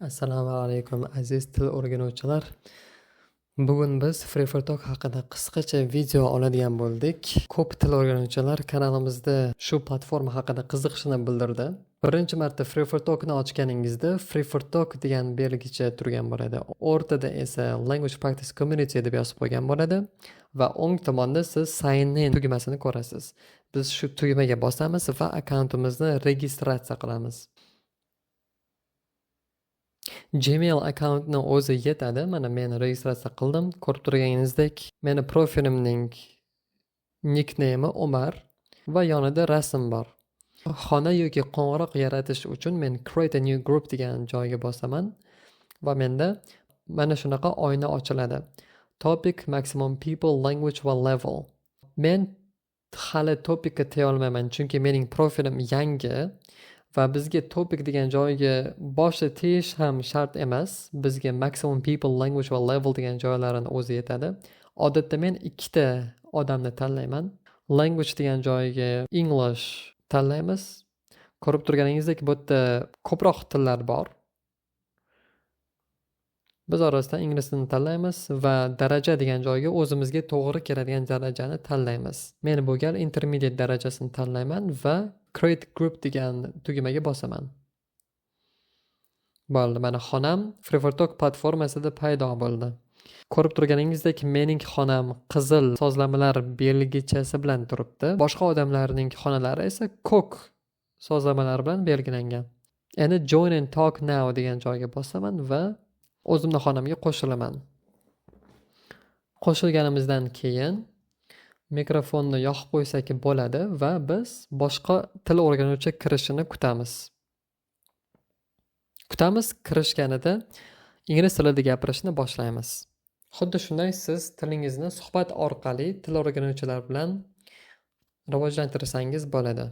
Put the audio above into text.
Assalomu alaykum aziz til o'rganuvchilar. Bugun biz FreeForTalk haqida qisqacha video oladigan bo'ldik. Ko'p til o'rganuvchilar kanalimizda shu platforma haqida qiziqishini bildirdi. Birinchi marta FreeForTalkni ochganingizda FreeForTalk degan belgicha turgan bo'ladi. O'rtada esa Language Practice Community deb yozib qo'ygan bo'ladi va o'ng tomonda siz Sign in tugmasini ko'rasiz. Biz shu tugmaga bosamiz va akkauntimizni registratsiya qilamiz. Gmail akkauntni o'zi yetadi. Mana men registratsiya qildim. Ko'rib turganingizdek, meni profilimning nickname'i Umar va yonida rasm bor. Xona yoki qo'ng'iroq yaratish uchun men Create a new group degan joyga bosaman va menda mana shunaqa oyna ochiladi. Topic, maximum people, language va level. Men hali topicga teya olmayman, chunki mening profilim yangi. Va bizga topic degan joyga boshida teyish ham shart emas. Bizga maximum people, language va level degan joylarni o'zi yetadi. Odatda men ikkita odamni tanlayman. Language degan joyga English tanlaymiz. Ko'rib turganingizdek, bu yerda ko'proq tillar bor. Biz orasidan ingliz tilini tanlaymiz va daraja degan joyga o'zimizga to'g'ri keladigan darajani tanlaymiz. Men bu gal intermediate darajasini tanlayman va Create Group degan tugmaga bosaman. Bo'ldi, mana xonam FreeForTalk platformasida paydo bo'ldi. Ko'rib turganingizdek, mening xonam qizil sozlamalar belgichasi bilan turibdi. Boshqa odamlarning xonalari esa ko'k sozlamalar bilan belgilangan. Endi Join and Talk Now degan joyga bosaman va o'zimning xonamga qo'shilaman. Qo'shilganimizdan keyin mikrofonni yoqib qo'ysak bo'ladi va biz boshqa til o'rganuvchi kirishini kutamiz. Kirishganida ingliz tilida gapirishni boshlaymiz. Xuddi shunday siz tilingizni suhbat orqali til o'rganuvchilar bilan rivojlantirsangiz bo'ladi.